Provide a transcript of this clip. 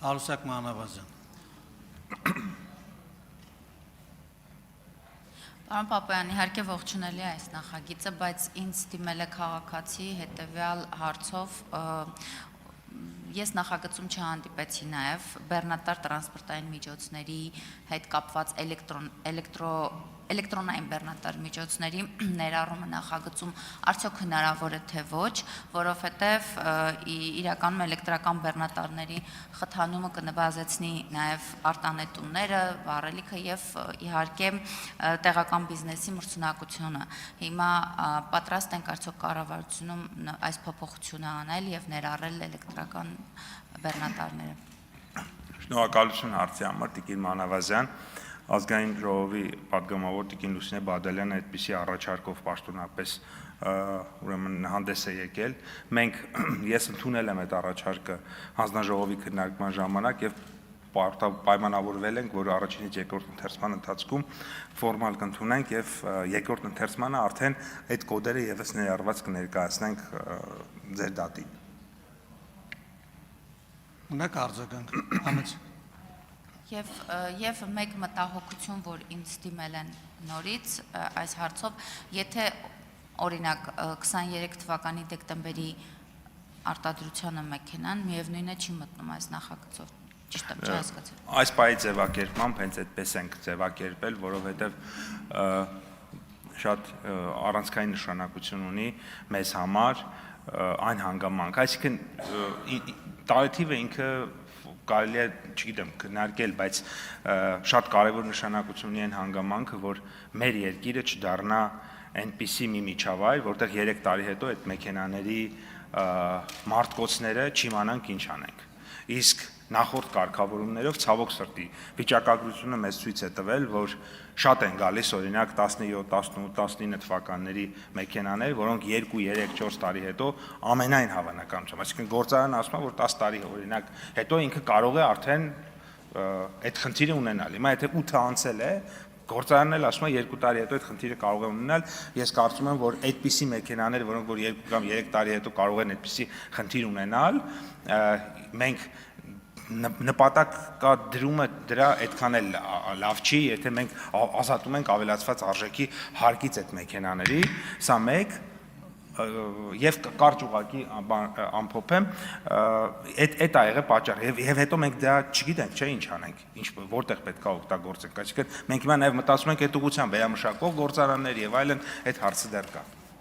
Արուսակ Մանավազյան։ Պարոն Պապայան, իհարկե ողջունելի է այս նախագիծը, բայց ինձ դիմել է քաղաքացի հետևյալ հարցով, ես նախագծում չհանդիպեցի նաև բեռնատար տրանսպորտային միջոցների հետ կապված էլեկտրոնային բեռնատար միջոցների ներառումը նախագծում արդյոք հնարավոր է թե ոչ, որովհետև իրականում էլեկտրական բեռնատարների խթանումը կնվազեցնի նաև արտանետումները, վառելիքը եւ իհարկե տեղական բիզնեսի մրցունակությունը։ Հիմա պատրաստ ենք արդյոք կառավարությունում այս փոփոխությունը անել եւ ներառել էլեկտրական բեռնատարները։ Շնորհակալություն հարցի համար, Տիկին Մանավազյան։ Ազգային ժողովի պատգամավոր Տիկին Լուսինե Բադալյանը այդպիսի առաջարկով պաշտոնապես ուրեմն հանդես է եկել։ Ես ընդունել եմ այդ առաջարկը հանձնաժողովի քննարկման ժամանակ եւ պայմանավորվել ենք, որ առաջինից երկրորդ ընթերցման ընթացքում ֆորմալ կընդունենք եւ երկրորդ ընթերցմանը արդեն այդ կոդերը եւս ներառված կներկայացնենք ձեր դատին։ Ունեք արձագանք, համեց։ Եվ մեկ մտահոգություն, որ ինձ դիմել են նորից այս հարցով, եթե օրինակ 23 թվականի դեկտեմբերի արտադրությանը մեքենան միևնույն է չի մտնում այս նախագծով, ճիշտ եմ չհասկացա։ Այս պահի ձևակերպմամբ հենց այդպես ենք ձևակերպել, որովհետև շատ առանցքային նշանակություն ունի մեզ համար այն հանգամանք, այսինքն տարեթիվը ինքը կարելի է, չգիտեմ, քննարկել, բայց շատ կարևոր նշանակություն ունի այն հանգամանքը, որ մեր երկիրը չդառնա այնպիսի մի միջավայր, որտեղ 3 տարի հետո այդ մեքենաների մարտկոցները չիմանանք ինչ անենք։ Իսկ նախորդ կարգավորումներով ցավոք սրտի վիճակագրությունը մեզ ցույց է տվել, որ շատ են գալիս օրինակ 17, 18, 19 թվականների մեքենաներ, որոնք 2, 3, 4 տարի հետո ամենայն հավանականությամբ, այսինքն գործարանը ասում է, որ 10 տարի օրինակ հետո ինքը կարող է արդեն այդ խնդիրը ունենալ։ Հիմա եթե 8 անցել է, գործարանն էլ ասում է 2 տարի հետո այդ խնդիրը կարող է ունենալ։ Ես կարծում եմ, որ այդպիսի մեքենաներ, որոնք որ 2 կամ 3 տարի հետո կարող են այդպիսի խնդիր ունենալ, մենք նպատակադրումը դրա այդքան էլ լավ չի, եթե մենք ազատում ենք ավելացված արժեքի հարկից այդ մեքենաների, սա մեկ, եւ կարճ ուղղակի ամփոփեմ, այդ ա եղել պատճառը եւ հետո մենք դա չգիտենք, չէ, ինչ անենք, որտեղ պետք է օգտագործենք, այսինքն մենք հիմա նաեւ մտածում ենք այդ ուղղությամբ վերամշակող գործարաններ եւ այլն, այդ հարցը դեռ կա։